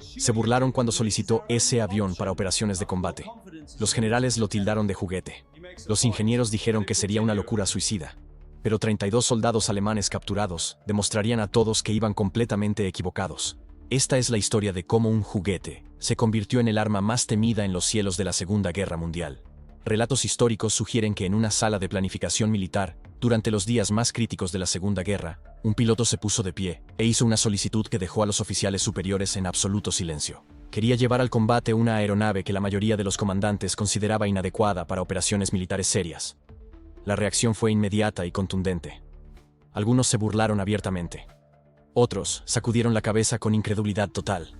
Se burlaron cuando solicitó ese avión para operaciones de combate. Los generales lo tildaron de juguete. Los ingenieros dijeron que sería una locura suicida. Pero 32 soldados alemanes capturados demostrarían a todos que iban completamente equivocados. Esta es la historia de cómo un juguete se convirtió en el arma más temida en los cielos de la Segunda Guerra Mundial. Relatos históricos sugieren que en una sala de planificación militar, durante los días más críticos de la Segunda Guerra, un piloto se puso de pie e hizo una solicitud que dejó a los oficiales superiores en absoluto silencio. Quería llevar al combate una aeronave que la mayoría de los comandantes consideraba inadecuada para operaciones militares serias. La reacción fue inmediata y contundente. Algunos se burlaron abiertamente. Otros sacudieron la cabeza con incredulidad total.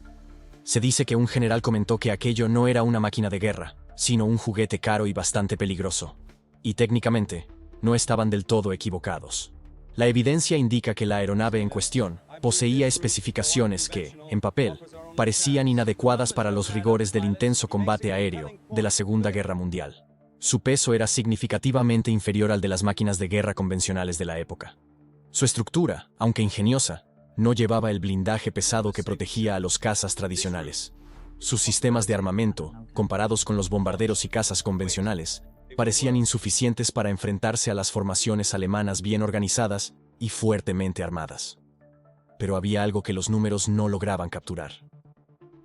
Se dice que un general comentó que aquello no era una máquina de guerra, sino un juguete caro y bastante peligroso. Y técnicamente, no estaban del todo equivocados. La evidencia indica que la aeronave en cuestión poseía especificaciones que, en papel, parecían inadecuadas para los rigores del intenso combate aéreo de la Segunda Guerra Mundial. Su peso era significativamente inferior al de las máquinas de guerra convencionales de la época. Su estructura, aunque ingeniosa, no llevaba el blindaje pesado que protegía a los cazas tradicionales. Sus sistemas de armamento, comparados con los bombarderos y cazas convencionales, parecían insuficientes para enfrentarse a las formaciones alemanas bien organizadas y fuertemente armadas. Pero había algo que los números no lograban capturar.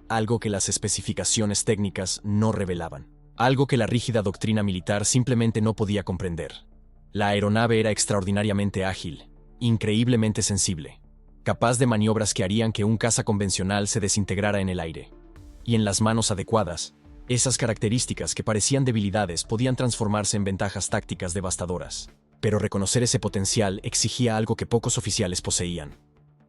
Algo que las especificaciones técnicas no revelaban. Algo que la rígida doctrina militar simplemente no podía comprender. La aeronave era extraordinariamente ágil, increíblemente sensible, capaz de maniobras que harían que un caza convencional se desintegrara en el aire. Y en las manos adecuadas, esas características que parecían debilidades podían transformarse en ventajas tácticas devastadoras. Pero reconocer ese potencial exigía algo que pocos oficiales poseían: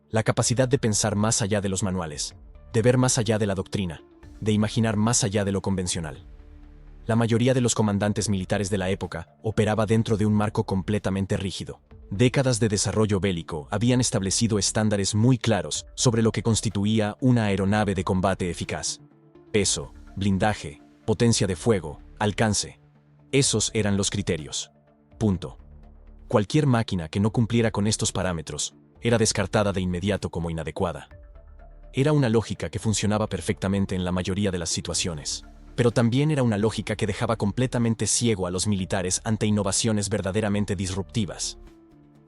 la capacidad de pensar más allá de los manuales, de ver más allá de la doctrina, de imaginar más allá de lo convencional. La mayoría de los comandantes militares de la época operaba dentro de un marco completamente rígido. Décadas de desarrollo bélico habían establecido estándares muy claros sobre lo que constituía una aeronave de combate eficaz. Peso, blindaje, potencia de fuego, alcance. Esos eran los criterios. Punto. Cualquier máquina que no cumpliera con estos parámetros era descartada de inmediato como inadecuada. Era una lógica que funcionaba perfectamente en la mayoría de las situaciones, pero también era una lógica que dejaba completamente ciego a los militares ante innovaciones verdaderamente disruptivas.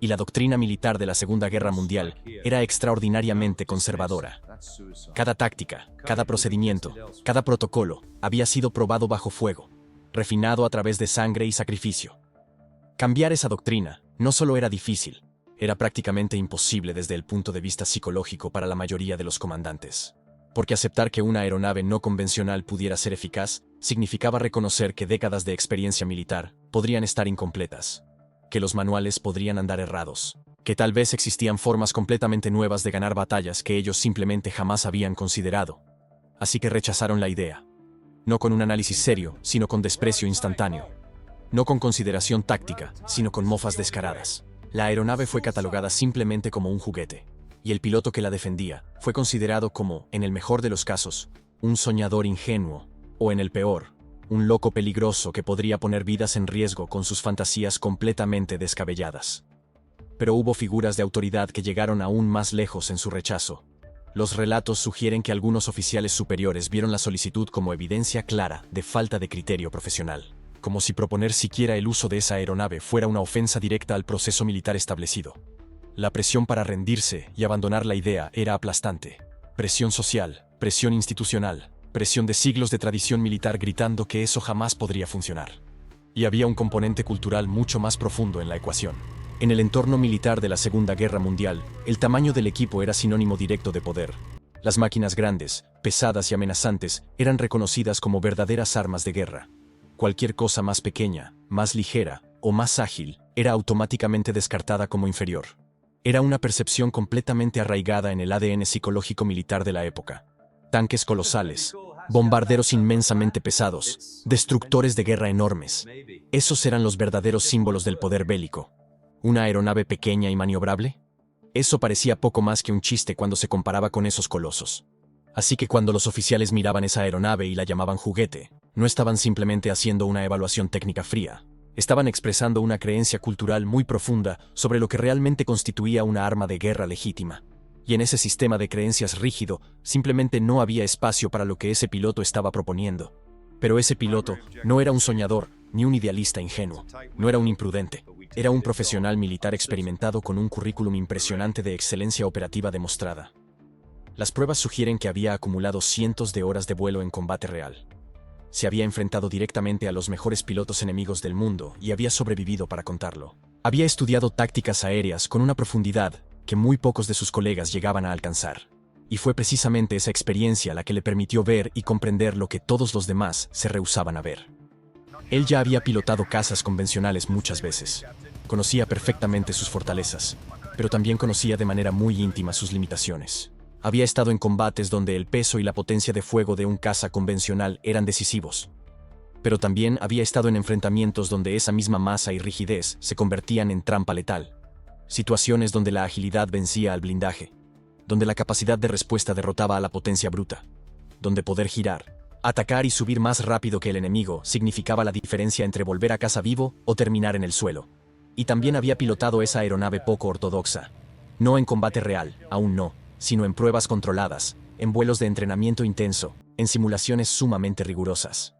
Y la doctrina militar de la Segunda Guerra Mundial era extraordinariamente conservadora. Cada táctica, cada procedimiento, cada protocolo había sido probado bajo fuego, refinado a través de sangre y sacrificio. Cambiar esa doctrina no solo era difícil, era prácticamente imposible desde el punto de vista psicológico para la mayoría de los comandantes. Porque aceptar que una aeronave no convencional pudiera ser eficaz significaba reconocer que décadas de experiencia militar podrían estar incompletas, que los manuales podrían andar errados, que tal vez existían formas completamente nuevas de ganar batallas que ellos simplemente jamás habían considerado. Así que rechazaron la idea. No con un análisis serio, sino con desprecio instantáneo. No con consideración táctica, sino con mofas descaradas. La aeronave fue catalogada simplemente como un juguete, y el piloto que la defendía fue considerado como, en el mejor de los casos, un soñador ingenuo, o en el peor, un loco peligroso que podría poner vidas en riesgo con sus fantasías completamente descabelladas. Pero hubo figuras de autoridad que llegaron aún más lejos en su rechazo. Los relatos sugieren que algunos oficiales superiores vieron la solicitud como evidencia clara de falta de criterio profesional, como si proponer siquiera el uso de esa aeronave fuera una ofensa directa al proceso militar establecido. La presión para rendirse y abandonar la idea era aplastante. Presión social, presión institucional, presión de siglos de tradición militar gritando que eso jamás podría funcionar. Y había un componente cultural mucho más profundo en la ecuación. En el entorno militar de la Segunda Guerra Mundial, el tamaño del equipo era sinónimo directo de poder. Las máquinas grandes, pesadas y amenazantes eran reconocidas como verdaderas armas de guerra. Cualquier cosa más pequeña, más ligera o más ágil era automáticamente descartada como inferior. Era una percepción completamente arraigada en el ADN psicológico militar de la época. Tanques colosales, bombarderos inmensamente pesados, destructores de guerra enormes. Esos eran los verdaderos símbolos del poder bélico. ¿Una aeronave pequeña y maniobrable? Eso parecía poco más que un chiste cuando se comparaba con esos colosos. Así que cuando los oficiales miraban esa aeronave y la llamaban juguete, no estaban simplemente haciendo una evaluación técnica fría. Estaban expresando una creencia cultural muy profunda sobre lo que realmente constituía una arma de guerra legítima. Y en ese sistema de creencias rígido, simplemente no había espacio para lo que ese piloto estaba proponiendo. Pero ese piloto no era un soñador, ni un idealista ingenuo. No era un imprudente. Era un profesional militar experimentado con un currículum impresionante de excelencia operativa demostrada. Las pruebas sugieren que había acumulado cientos de horas de vuelo en combate real. Se había enfrentado directamente a los mejores pilotos enemigos del mundo y había sobrevivido para contarlo. Había estudiado tácticas aéreas con una profundidad que muy pocos de sus colegas llegaban a alcanzar. Y fue precisamente esa experiencia la que le permitió ver y comprender lo que todos los demás se rehúsaban a ver. Él ya había pilotado cazas convencionales muchas veces. Conocía perfectamente sus fortalezas, pero también conocía de manera muy íntima sus limitaciones. Había estado en combates donde el peso y la potencia de fuego de un caza convencional eran decisivos. Pero también había estado en enfrentamientos donde esa misma masa y rigidez se convertían en trampa letal. Situaciones donde la agilidad vencía al blindaje, donde la capacidad de respuesta derrotaba a la potencia bruta, donde poder girar, atacar y subir más rápido que el enemigo significaba la diferencia entre volver a casa vivo o terminar en el suelo. Y también había pilotado esa aeronave poco ortodoxa. No en combate real, aún no, sino en pruebas controladas, en vuelos de entrenamiento intenso, en simulaciones sumamente rigurosas.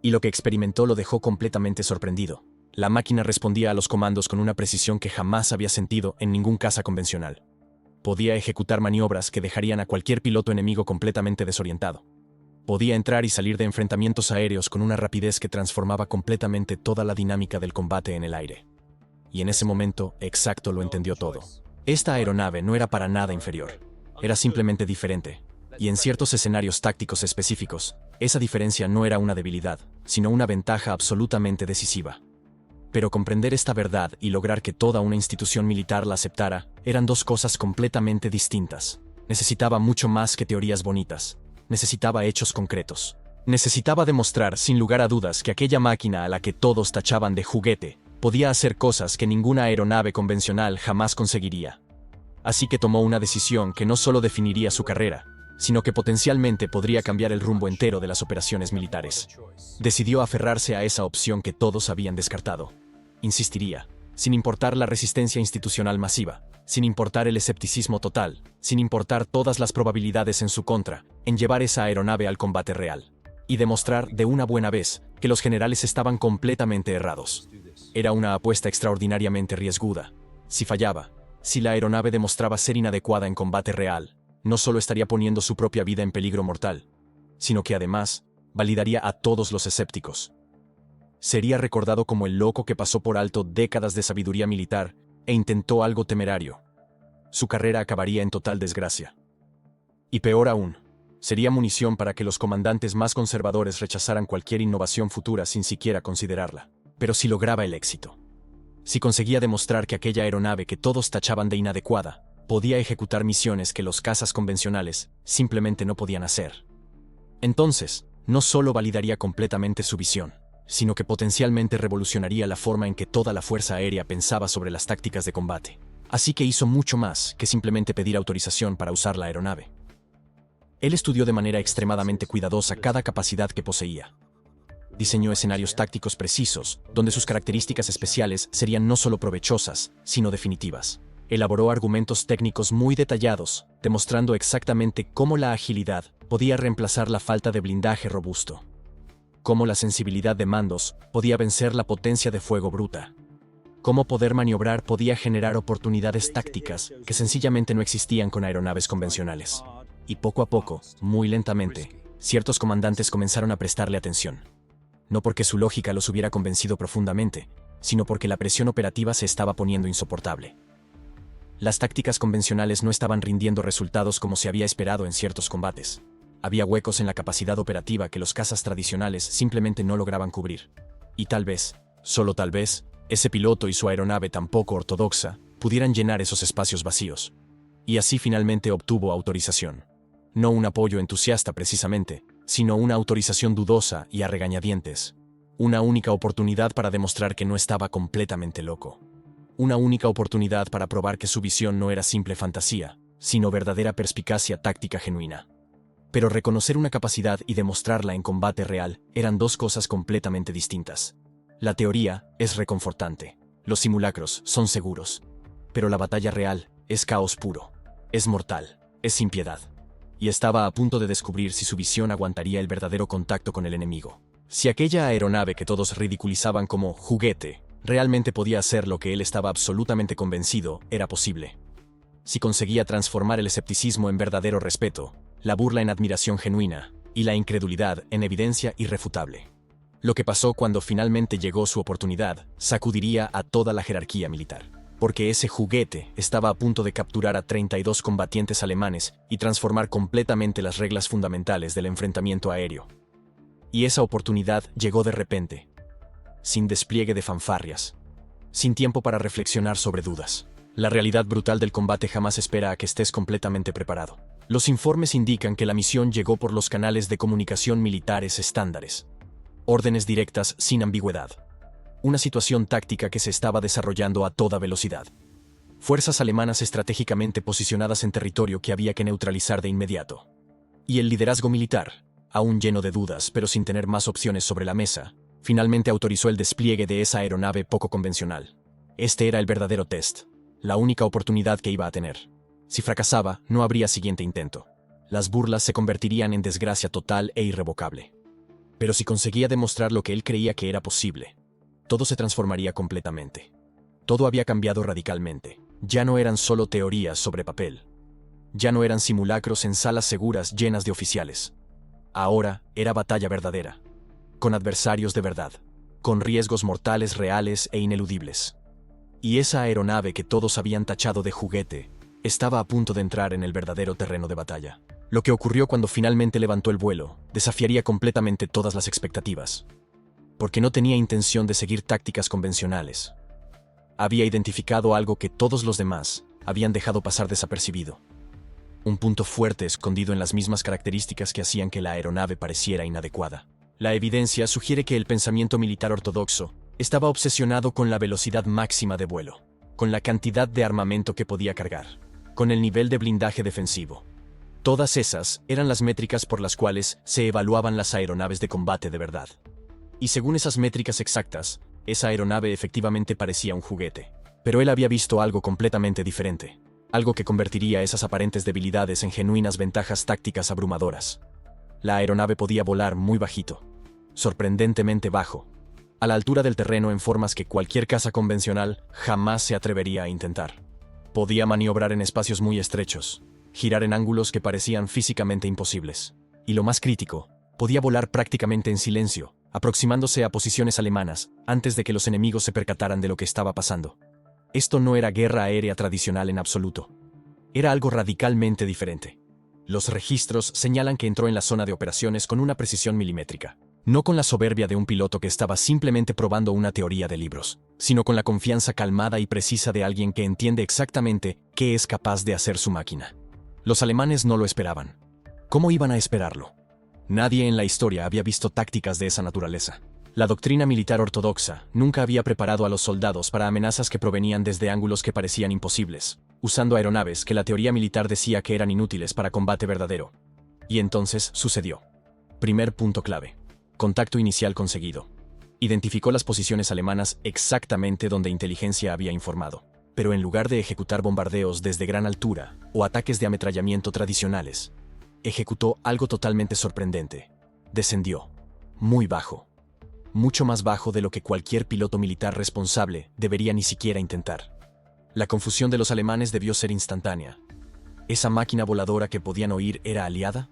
Y lo que experimentó lo dejó completamente sorprendido. La máquina respondía a los comandos con una precisión que jamás había sentido en ningún caza convencional. Podía ejecutar maniobras que dejarían a cualquier piloto enemigo completamente desorientado. Podía entrar y salir de enfrentamientos aéreos con una rapidez que transformaba completamente toda la dinámica del combate en el aire. Y en ese momento, Exacto lo entendió todo. Esta aeronave no era para nada inferior. Era simplemente diferente. Y en ciertos escenarios tácticos específicos, esa diferencia no era una debilidad, sino una ventaja absolutamente decisiva. Pero comprender esta verdad y lograr que toda una institución militar la aceptara, eran dos cosas completamente distintas. Necesitaba mucho más que teorías bonitas. Necesitaba hechos concretos. Necesitaba demostrar, sin lugar a dudas, que aquella máquina a la que todos tachaban de juguete, podía hacer cosas que ninguna aeronave convencional jamás conseguiría. Así que tomó una decisión que no solo definiría su carrera, sino que potencialmente podría cambiar el rumbo entero de las operaciones militares. Decidió aferrarse a esa opción que todos habían descartado. Insistiría, sin importar la resistencia institucional masiva, sin importar el escepticismo total, sin importar todas las probabilidades en su contra, en llevar esa aeronave al combate real. Y demostrar de una buena vez que los generales estaban completamente errados. Era una apuesta extraordinariamente riesguda. Si fallaba, si la aeronave demostraba ser inadecuada en combate real, no solo estaría poniendo su propia vida en peligro mortal, sino que además validaría a todos los escépticos. Sería recordado como el loco que pasó por alto décadas de sabiduría militar e intentó algo temerario. Su carrera acabaría en total desgracia. Y peor aún, sería munición para que los comandantes más conservadores rechazaran cualquier innovación futura sin siquiera considerarla. Pero si lograba el éxito, si conseguía demostrar que aquella aeronave que todos tachaban de inadecuada, podía ejecutar misiones que los cazas convencionales simplemente no podían hacer, entonces, no solo validaría completamente su visión, sino que potencialmente revolucionaría la forma en que toda la Fuerza Aérea pensaba sobre las tácticas de combate. Así que hizo mucho más que simplemente pedir autorización para usar la aeronave. Él estudió de manera extremadamente cuidadosa cada capacidad que poseía. Diseñó escenarios tácticos precisos, donde sus características especiales serían no solo provechosas, sino definitivas. Elaboró argumentos técnicos muy detallados, demostrando exactamente cómo la agilidad podía reemplazar la falta de blindaje robusto, cómo la sensibilidad de mandos podía vencer la potencia de fuego bruta, cómo poder maniobrar podía generar oportunidades tácticas que sencillamente no existían con aeronaves convencionales. Y poco a poco, muy lentamente, ciertos comandantes comenzaron a prestarle atención. No porque su lógica los hubiera convencido profundamente, sino porque la presión operativa se estaba poniendo insoportable. Las tácticas convencionales no estaban rindiendo resultados como se había esperado en ciertos combates. Había huecos en la capacidad operativa que los cazas tradicionales simplemente no lograban cubrir. Y tal vez, solo tal vez, ese piloto y su aeronave tan poco ortodoxa pudieran llenar esos espacios vacíos. Y así finalmente obtuvo autorización. No un apoyo entusiasta precisamente, sino una autorización dudosa y a regañadientes. Una única oportunidad para demostrar que no estaba completamente loco. Una única oportunidad para probar que su visión no era simple fantasía, sino verdadera perspicacia táctica genuina. Pero reconocer una capacidad y demostrarla en combate real eran dos cosas completamente distintas. La teoría es reconfortante, los simulacros son seguros, pero la batalla real es caos puro. Es mortal, es sin piedad. Y estaba a punto de descubrir si su visión aguantaría el verdadero contacto con el enemigo. Si aquella aeronave que todos ridiculizaban como juguete realmente podía hacer lo que él estaba absolutamente convencido era posible. Si conseguía transformar el escepticismo en verdadero respeto, la burla en admiración genuina y la incredulidad en evidencia irrefutable. Lo que pasó cuando finalmente llegó su oportunidad sacudiría a toda la jerarquía militar. Porque ese juguete estaba a punto de capturar a 32 combatientes alemanes y transformar completamente las reglas fundamentales del enfrentamiento aéreo. Y esa oportunidad llegó de repente, sin despliegue de fanfarrias, sin tiempo para reflexionar sobre dudas. La realidad brutal del combate jamás espera a que estés completamente preparado. Los informes indican que la misión llegó por los canales de comunicación militares estándares. Órdenes directas sin ambigüedad. Una situación táctica que se estaba desarrollando a toda velocidad. Fuerzas alemanas estratégicamente posicionadas en territorio que había que neutralizar de inmediato. Y el liderazgo militar, aún lleno de dudas pero sin tener más opciones sobre la mesa, finalmente autorizó el despliegue de esa aeronave poco convencional. Este era el verdadero test, la única oportunidad que iba a tener. Si fracasaba, no habría siguiente intento. Las burlas se convertirían en desgracia total e irrevocable. Pero si conseguía demostrar lo que él creía que era posible, todo se transformaría completamente. Todo había cambiado radicalmente. Ya no eran solo teorías sobre papel. Ya no eran simulacros en salas seguras llenas de oficiales. Ahora era batalla verdadera, con adversarios de verdad, con riesgos mortales reales e ineludibles. Y esa aeronave que todos habían tachado de juguete estaba a punto de entrar en el verdadero terreno de batalla. Lo que ocurrió cuando finalmente levantó el vuelo desafiaría completamente todas las expectativas. Porque no tenía intención de seguir tácticas convencionales. Había identificado algo que todos los demás habían dejado pasar desapercibido. Un punto fuerte escondido en las mismas características que hacían que la aeronave pareciera inadecuada. La evidencia sugiere que el pensamiento militar ortodoxo estaba obsesionado con la velocidad máxima de vuelo, con la cantidad de armamento que podía cargar, con el nivel de blindaje defensivo. Todas esas eran las métricas por las cuales se evaluaban las aeronaves de combate de verdad. Y según esas métricas exactas, esa aeronave efectivamente parecía un juguete. Pero él había visto algo completamente diferente. Algo que convertiría esas aparentes debilidades en genuinas ventajas tácticas abrumadoras. La aeronave podía volar muy bajito, sorprendentemente bajo, a la altura del terreno en formas que cualquier caza convencional jamás se atrevería a intentar. Podía maniobrar en espacios muy estrechos, girar en ángulos que parecían físicamente imposibles. Y lo más crítico, podía volar prácticamente en silencio, aproximándose a posiciones alemanas antes de que los enemigos se percataran de lo que estaba pasando. Esto no era guerra aérea tradicional en absoluto. Era algo radicalmente diferente. Los registros señalan que entró en la zona de operaciones con una precisión milimétrica, no con la soberbia de un piloto que estaba simplemente probando una teoría de libros, sino con la confianza calmada y precisa de alguien que entiende exactamente qué es capaz de hacer su máquina. Los alemanes no lo esperaban. ¿Cómo iban a esperarlo? Nadie en la historia había visto tácticas de esa naturaleza. La doctrina militar ortodoxa nunca había preparado a los soldados para amenazas que provenían desde ángulos que parecían imposibles, usando aeronaves que la teoría militar decía que eran inútiles para combate verdadero. Y entonces sucedió. Primer punto clave. Contacto inicial conseguido. Identificó las posiciones alemanas exactamente donde inteligencia había informado. Pero en lugar de ejecutar bombardeos desde gran altura o ataques de ametrallamiento tradicionales, ejecutó algo totalmente sorprendente. Descendió. Muy bajo. Mucho más bajo de lo que cualquier piloto militar responsable debería ni siquiera intentar. La confusión de los alemanes debió ser instantánea. ¿Esa máquina voladora que podían oír era aliada?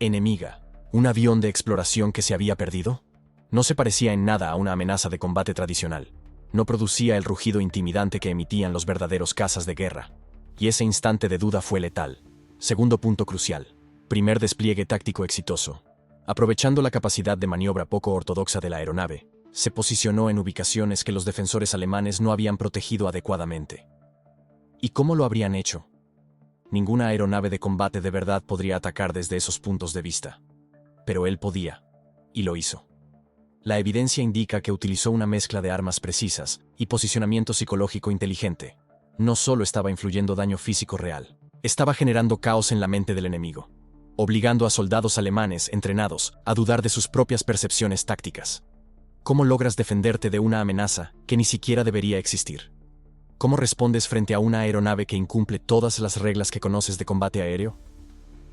¿Enemiga? ¿Un avión de exploración que se había perdido? No se parecía en nada a una amenaza de combate tradicional. No producía el rugido intimidante que emitían los verdaderos cazas de guerra. Y ese instante de duda fue letal. Segundo punto crucial. Primer despliegue táctico exitoso. Aprovechando la capacidad de maniobra poco ortodoxa de la aeronave, se posicionó en ubicaciones que los defensores alemanes no habían protegido adecuadamente. ¿Y cómo lo habrían hecho? Ninguna aeronave de combate de verdad podría atacar desde esos puntos de vista. Pero él podía. Y lo hizo. La evidencia indica que utilizó una mezcla de armas precisas y posicionamiento psicológico inteligente. No solo estaba influyendo daño físico real, estaba generando caos en la mente del enemigo, obligando a soldados alemanes entrenados a dudar de sus propias percepciones tácticas. ¿Cómo logras defenderte de una amenaza que ni siquiera debería existir? ¿Cómo respondes frente a una aeronave que incumple todas las reglas que conoces de combate aéreo?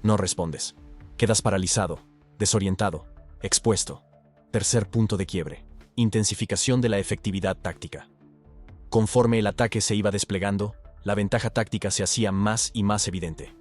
No respondes. Quedas paralizado, desorientado, expuesto. Tercer punto de quiebre. Intensificación de la efectividad táctica. Conforme el ataque se iba desplegando, la ventaja táctica se hacía más y más evidente.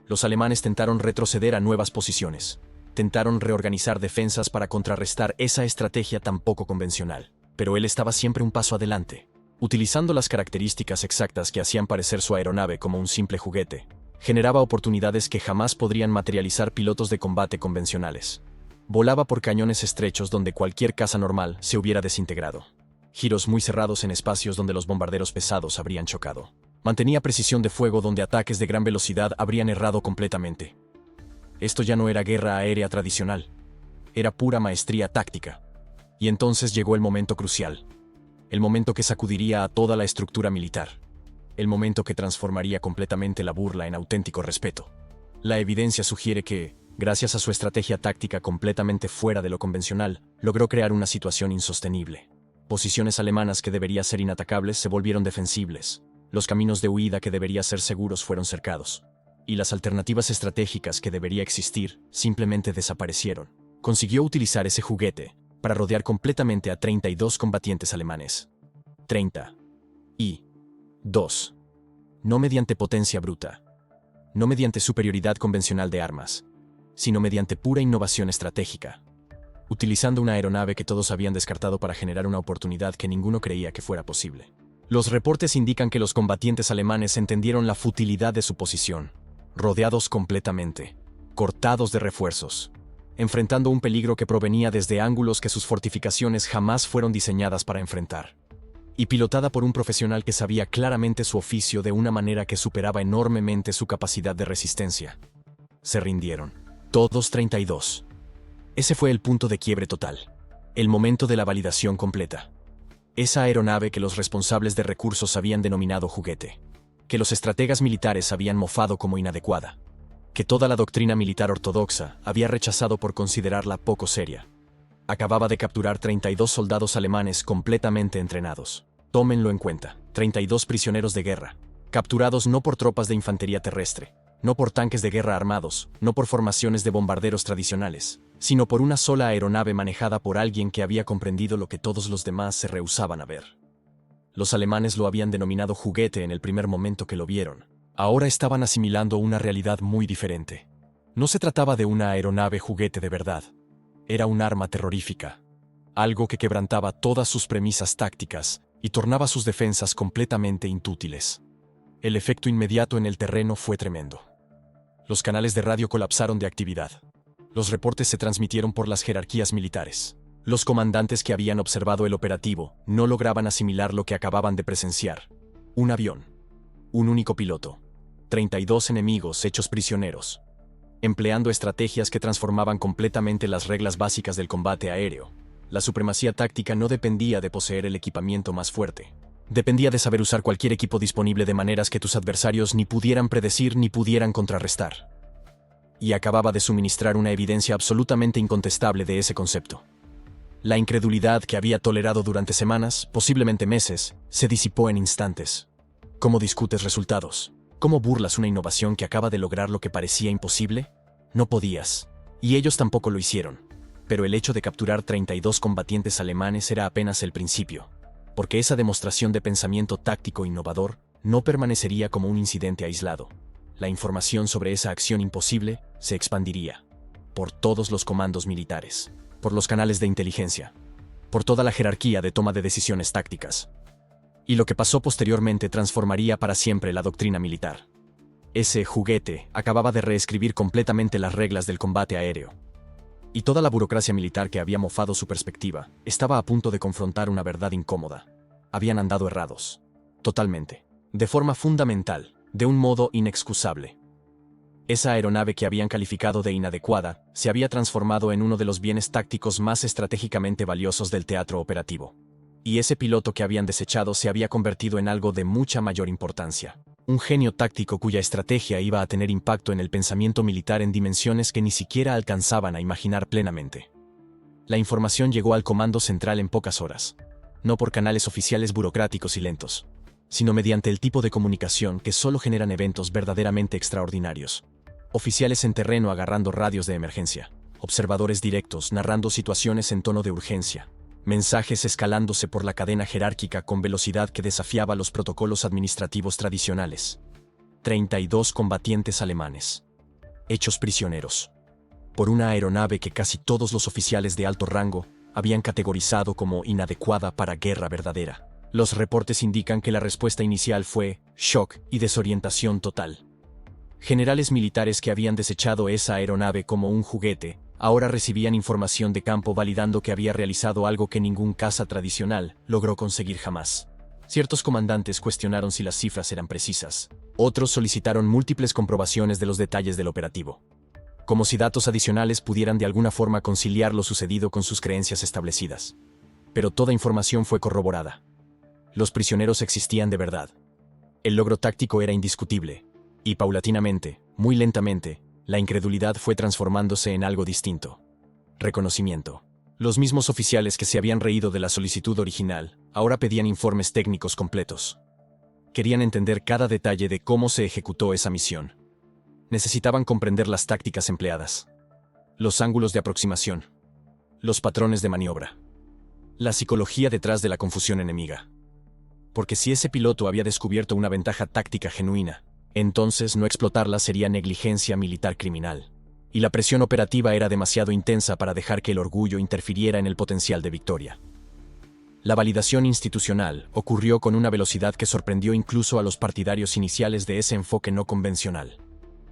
Los alemanes tentaron retroceder a nuevas posiciones. Tentaron reorganizar defensas para contrarrestar esa estrategia tan poco convencional. Pero él estaba siempre un paso adelante. Utilizando las características exactas que hacían parecer su aeronave como un simple juguete, generaba oportunidades que jamás podrían materializar pilotos de combate convencionales. Volaba por cañones estrechos donde cualquier caza normal se hubiera desintegrado. Giros muy cerrados en espacios donde los bombarderos pesados habrían chocado. Mantenía precisión de fuego donde ataques de gran velocidad habrían errado completamente. Esto ya no era guerra aérea tradicional. Era pura maestría táctica. Y entonces llegó el momento crucial. El momento que sacudiría a toda la estructura militar. El momento que transformaría completamente la burla en auténtico respeto. La evidencia sugiere que, gracias a su estrategia táctica completamente fuera de lo convencional, logró crear una situación insostenible. Posiciones alemanas que deberían ser inatacables se volvieron defensibles. Los caminos de huida que deberían ser seguros fueron cercados. Y las alternativas estratégicas que debería existir simplemente desaparecieron. Consiguió utilizar ese juguete para rodear completamente a 32 combatientes alemanes. 32. No mediante potencia bruta. No mediante superioridad convencional de armas, sino mediante pura innovación estratégica. Utilizando una aeronave que todos habían descartado para generar una oportunidad que ninguno creía que fuera posible. Los reportes indican que los combatientes alemanes entendieron la futilidad de su posición, rodeados completamente, cortados de refuerzos, enfrentando un peligro que provenía desde ángulos que sus fortificaciones jamás fueron diseñadas para enfrentar. Y pilotada por un profesional que sabía claramente su oficio de una manera que superaba enormemente su capacidad de resistencia. Se rindieron. Todos 32. Ese fue el punto de quiebre total. El momento de la validación completa. Esa aeronave que los responsables de recursos habían denominado juguete. Que los estrategas militares habían mofado como inadecuada. Que toda la doctrina militar ortodoxa había rechazado por considerarla poco seria. Acababa de capturar 32 soldados alemanes completamente entrenados. Tómenlo en cuenta, 32 prisioneros de guerra, capturados no por tropas de infantería terrestre, no por tanques de guerra armados, no por formaciones de bombarderos tradicionales, sino por una sola aeronave manejada por alguien que había comprendido lo que todos los demás se rehusaban a ver. Los alemanes lo habían denominado juguete en el primer momento que lo vieron. Ahora estaban asimilando una realidad muy diferente. No se trataba de una aeronave juguete de verdad. Era un arma terrorífica. Algo que quebrantaba todas sus premisas tácticas y tornaba sus defensas completamente inútiles. El efecto inmediato en el terreno fue tremendo. Los canales de radio colapsaron de actividad. Los reportes se transmitieron por las jerarquías militares. Los comandantes que habían observado el operativo no lograban asimilar lo que acababan de presenciar. Un avión. Un único piloto. 32 enemigos hechos prisioneros. Empleando estrategias que transformaban completamente las reglas básicas del combate aéreo. La supremacía táctica no dependía de poseer el equipamiento más fuerte. Dependía de saber usar cualquier equipo disponible de maneras que tus adversarios ni pudieran predecir ni pudieran contrarrestar. Y acababa de suministrar una evidencia absolutamente incontestable de ese concepto. La incredulidad que había tolerado durante semanas, posiblemente meses, se disipó en instantes. ¿Cómo discutes resultados? ¿Cómo burlas una innovación que acaba de lograr lo que parecía imposible? No podías. Y ellos tampoco lo hicieron. Pero el hecho de capturar 32 combatientes alemanes era apenas el principio. Porque esa demostración de pensamiento táctico innovador no permanecería como un incidente aislado. La información sobre esa acción imposible se expandiría. Por todos los comandos militares. Por los canales de inteligencia. Por toda la jerarquía de toma de decisiones tácticas. Y lo que pasó posteriormente transformaría para siempre la doctrina militar. Ese juguete acababa de reescribir completamente las reglas del combate aéreo. Y toda la burocracia militar que había mofado su perspectiva estaba a punto de confrontar una verdad incómoda. Habían andado errados. Totalmente. De forma fundamental. De un modo inexcusable. Esa aeronave que habían calificado de inadecuada se había transformado en uno de los bienes tácticos más estratégicamente valiosos del teatro operativo. Y ese piloto que habían desechado se había convertido en algo de mucha mayor importancia. Un genio táctico cuya estrategia iba a tener impacto en el pensamiento militar en dimensiones que ni siquiera alcanzaban a imaginar plenamente. La información llegó al comando central en pocas horas. No por canales oficiales burocráticos y lentos, sino mediante el tipo de comunicación que solo generan eventos verdaderamente extraordinarios. Oficiales en terreno agarrando radios de emergencia, observadores directos narrando situaciones en tono de urgencia, mensajes escalándose por la cadena jerárquica con velocidad que desafiaba los protocolos administrativos tradicionales. 32 combatientes alemanes. Hechos prisioneros por una aeronave que casi todos los oficiales de alto rango habían categorizado como inadecuada para guerra verdadera. Los reportes indican que la respuesta inicial fue shock y desorientación total. Generales militares que habían desechado esa aeronave como un juguete, ahora recibían información de campo validando que había realizado algo que ningún caza tradicional logró conseguir jamás. Ciertos comandantes cuestionaron si las cifras eran precisas. Otros solicitaron múltiples comprobaciones de los detalles del operativo, como si datos adicionales pudieran de alguna forma conciliar lo sucedido con sus creencias establecidas. Pero toda información fue corroborada. Los prisioneros existían de verdad. El logro táctico era indiscutible, y paulatinamente, muy lentamente, la incredulidad fue transformándose en algo distinto. Reconocimiento. Los mismos oficiales que se habían reído de la solicitud original, ahora pedían informes técnicos completos. Querían entender cada detalle de cómo se ejecutó esa misión. Necesitaban comprender las tácticas empleadas, los ángulos de aproximación, los patrones de maniobra, la psicología detrás de la confusión enemiga. Porque si ese piloto había descubierto una ventaja táctica genuina, entonces no explotarla sería negligencia militar criminal. Y la presión operativa era demasiado intensa para dejar que el orgullo interfiriera en el potencial de victoria. La validación institucional ocurrió con una velocidad que sorprendió incluso a los partidarios iniciales de ese enfoque no convencional.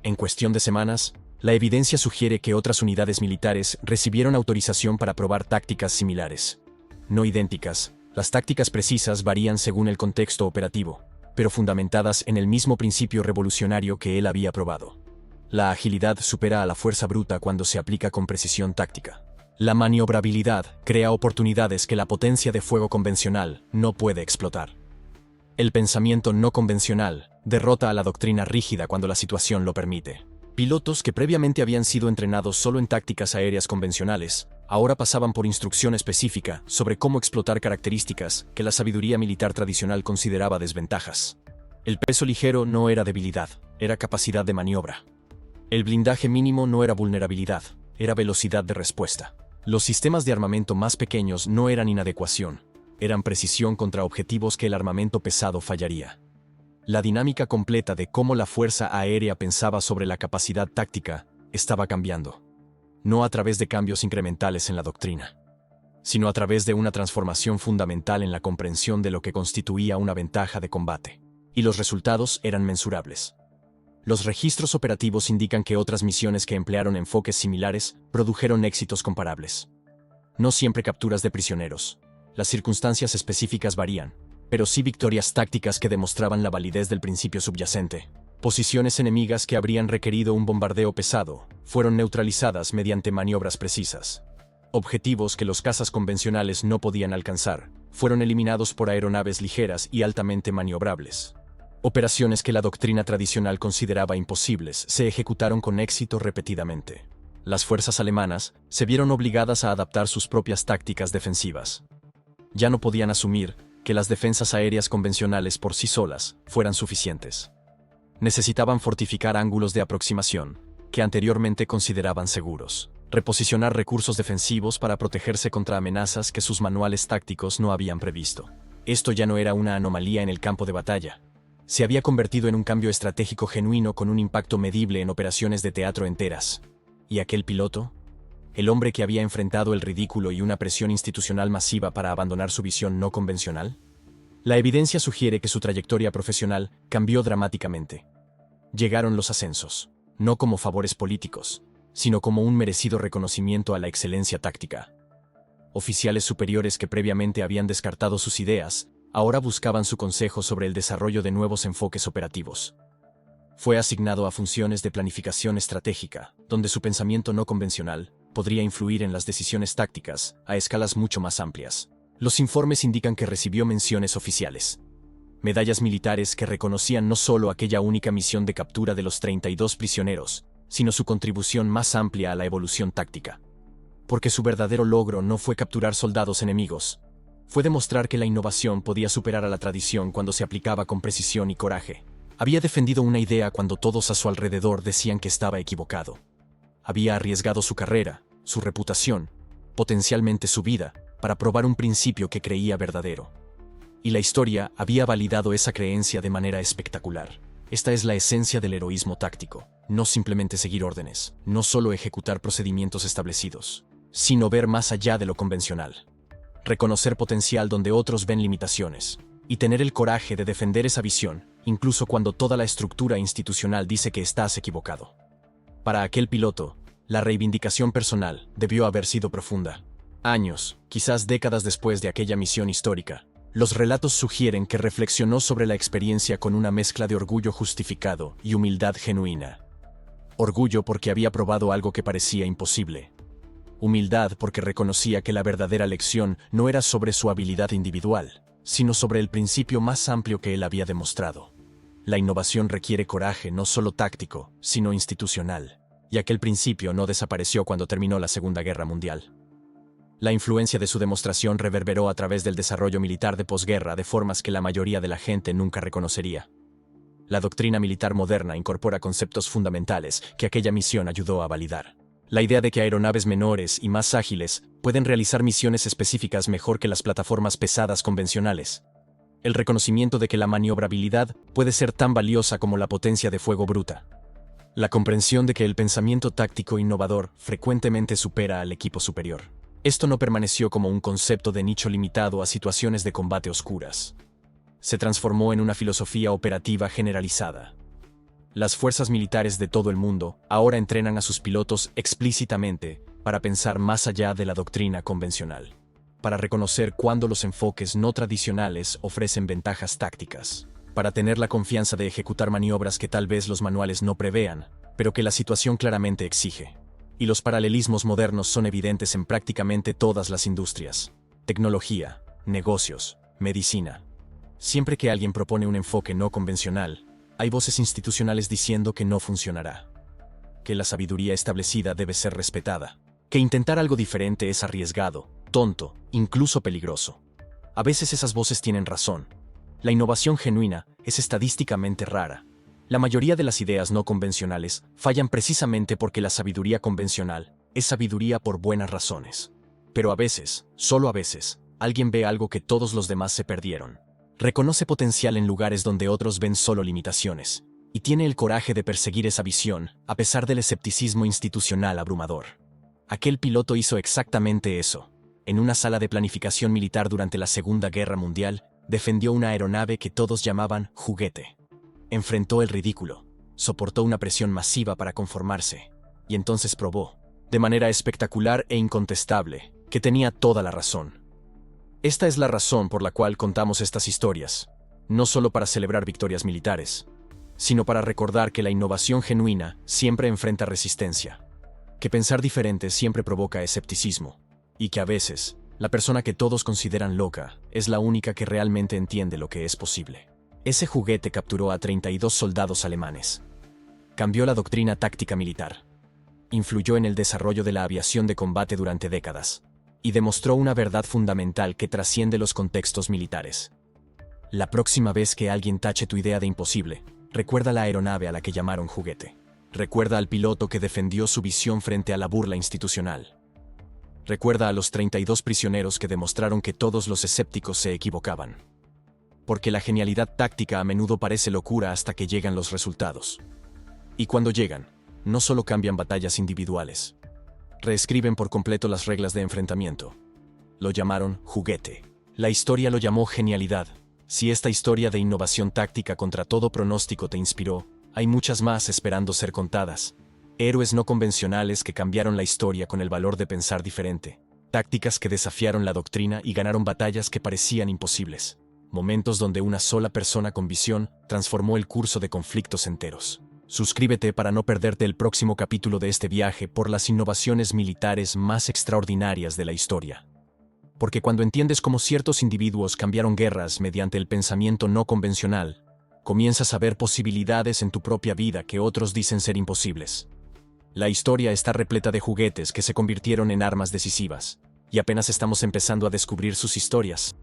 En cuestión de semanas, la evidencia sugiere que otras unidades militares recibieron autorización para probar tácticas similares. No idénticas, las tácticas precisas varían según el contexto operativo, pero fundamentadas en el mismo principio revolucionario que él había probado. La agilidad supera a la fuerza bruta cuando se aplica con precisión táctica. La maniobrabilidad crea oportunidades que la potencia de fuego convencional no puede explotar. El pensamiento no convencional derrota a la doctrina rígida cuando la situación lo permite. Pilotos que previamente habían sido entrenados solo en tácticas aéreas convencionales, ahora pasaban por instrucción específica sobre cómo explotar características que la sabiduría militar tradicional consideraba desventajas. El peso ligero no era debilidad, era capacidad de maniobra. El blindaje mínimo no era vulnerabilidad, era velocidad de respuesta. Los sistemas de armamento más pequeños no eran inadecuación, eran precisión contra objetivos que el armamento pesado fallaría. La dinámica completa de cómo la fuerza aérea pensaba sobre la capacidad táctica estaba cambiando. No a través de cambios incrementales en la doctrina, sino a través de una transformación fundamental en la comprensión de lo que constituía una ventaja de combate. Y los resultados eran mensurables. Los registros operativos indican que otras misiones que emplearon enfoques similares produjeron éxitos comparables. No siempre capturas de prisioneros. Las circunstancias específicas varían, pero sí victorias tácticas que demostraban la validez del principio subyacente. Posiciones enemigas que habrían requerido un bombardeo pesado fueron neutralizadas mediante maniobras precisas. Objetivos que los cazas convencionales no podían alcanzar fueron eliminados por aeronaves ligeras y altamente maniobrables. Operaciones que la doctrina tradicional consideraba imposibles se ejecutaron con éxito repetidamente. Las fuerzas alemanas se vieron obligadas a adaptar sus propias tácticas defensivas. Ya no podían asumir que las defensas aéreas convencionales por sí solas fueran suficientes. Necesitaban fortificar ángulos de aproximación que anteriormente consideraban seguros, reposicionar recursos defensivos para protegerse contra amenazas que sus manuales tácticos no habían previsto. Esto ya no era una anomalía en el campo de batalla. Se había convertido en un cambio estratégico genuino con un impacto medible en operaciones de teatro enteras. ¿Y aquel piloto? ¿El hombre que había enfrentado el ridículo y una presión institucional masiva para abandonar su visión no convencional? La evidencia sugiere que su trayectoria profesional cambió dramáticamente. Llegaron los ascensos, no como favores políticos, sino como un merecido reconocimiento a la excelencia táctica. Oficiales superiores que previamente habían descartado sus ideas, ahora buscaban su consejo sobre el desarrollo de nuevos enfoques operativos. Fue asignado a funciones de planificación estratégica, donde su pensamiento no convencional podría influir en las decisiones tácticas a escalas mucho más amplias. Los informes indican que recibió menciones oficiales. Medallas militares que reconocían no solo aquella única misión de captura de los 32 prisioneros, sino su contribución más amplia a la evolución táctica. Porque su verdadero logro no fue capturar soldados enemigos, fue demostrar que la innovación podía superar a la tradición cuando se aplicaba con precisión y coraje. Había defendido una idea cuando todos a su alrededor decían que estaba equivocado. Había arriesgado su carrera, su reputación, potencialmente su vida, para probar un principio que creía verdadero. Y la historia había validado esa creencia de manera espectacular. Esta es la esencia del heroísmo táctico, no simplemente seguir órdenes, no solo ejecutar procedimientos establecidos, sino ver más allá de lo convencional. Reconocer potencial donde otros ven limitaciones, y tener el coraje de defender esa visión, incluso cuando toda la estructura institucional dice que estás equivocado. Para aquel piloto, la reivindicación personal debió haber sido profunda. Años, quizás décadas después de aquella misión histórica, los relatos sugieren que reflexionó sobre la experiencia con una mezcla de orgullo justificado y humildad genuina. Orgullo porque había probado algo que parecía imposible. Humildad porque reconocía que la verdadera lección no era sobre su habilidad individual, sino sobre el principio más amplio que él había demostrado. La innovación requiere coraje no solo táctico, sino institucional, y aquel principio no desapareció cuando terminó la Segunda Guerra Mundial. La influencia de su demostración reverberó a través del desarrollo militar de posguerra de formas que la mayoría de la gente nunca reconocería. La doctrina militar moderna incorpora conceptos fundamentales que aquella misión ayudó a validar. La idea de que aeronaves menores y más ágiles pueden realizar misiones específicas mejor que las plataformas pesadas convencionales. El reconocimiento de que la maniobrabilidad puede ser tan valiosa como la potencia de fuego bruta. La comprensión de que el pensamiento táctico innovador frecuentemente supera al equipo superior. Esto no permaneció como un concepto de nicho limitado a situaciones de combate oscuras. Se transformó en una filosofía operativa generalizada. Las fuerzas militares de todo el mundo ahora entrenan a sus pilotos explícitamente para pensar más allá de la doctrina convencional, para reconocer cuándo los enfoques no tradicionales ofrecen ventajas tácticas, para tener la confianza de ejecutar maniobras que tal vez los manuales no prevean, pero que la situación claramente exige. Y los paralelismos modernos son evidentes en prácticamente todas las industrias: tecnología, negocios, medicina. Siempre que alguien propone un enfoque no convencional, hay voces institucionales diciendo que no funcionará, que la sabiduría establecida debe ser respetada, que intentar algo diferente es arriesgado, tonto, incluso peligroso. A veces esas voces tienen razón. La innovación genuina es estadísticamente rara. La mayoría de las ideas no convencionales fallan precisamente porque la sabiduría convencional es sabiduría por buenas razones. Pero a veces, solo a veces, alguien ve algo que todos los demás se perdieron. Reconoce potencial en lugares donde otros ven solo limitaciones, y tiene el coraje de perseguir esa visión, a pesar del escepticismo institucional abrumador. Aquel piloto hizo exactamente eso. En una sala de planificación militar durante la Segunda Guerra Mundial, defendió una aeronave que todos llamaban juguete. Enfrentó el ridículo, soportó una presión masiva para conformarse, y entonces probó, de manera espectacular e incontestable, que tenía toda la razón. Esta es la razón por la cual contamos estas historias, no solo para celebrar victorias militares, sino para recordar que la innovación genuina siempre enfrenta resistencia, que pensar diferente siempre provoca escepticismo, y que a veces, la persona que todos consideran loca es la única que realmente entiende lo que es posible. Ese juguete capturó a 32 soldados alemanes. Cambió la doctrina táctica militar. Influyó en el desarrollo de la aviación de combate durante décadas. Y demostró una verdad fundamental que trasciende los contextos militares. La próxima vez que alguien tache tu idea de imposible, recuerda la aeronave a la que llamaron juguete. Recuerda al piloto que defendió su visión frente a la burla institucional. Recuerda a los 32 prisioneros que demostraron que todos los escépticos se equivocaban. Porque la genialidad táctica a menudo parece locura hasta que llegan los resultados. Y cuando llegan, no solo cambian batallas individuales, reescriben por completo las reglas de enfrentamiento. Lo llamaron juguete. La historia lo llamó genialidad. Si esta historia de innovación táctica contra todo pronóstico te inspiró, hay muchas más esperando ser contadas. Héroes no convencionales que cambiaron la historia con el valor de pensar diferente. Tácticas que desafiaron la doctrina y ganaron batallas que parecían imposibles. Momentos donde una sola persona con visión transformó el curso de conflictos enteros. Suscríbete para no perderte el próximo capítulo de este viaje por las innovaciones militares más extraordinarias de la historia. Porque cuando entiendes cómo ciertos individuos cambiaron guerras mediante el pensamiento no convencional, comienzas a ver posibilidades en tu propia vida que otros dicen ser imposibles. La historia está repleta de juguetes que se convirtieron en armas decisivas, y apenas estamos empezando a descubrir sus historias.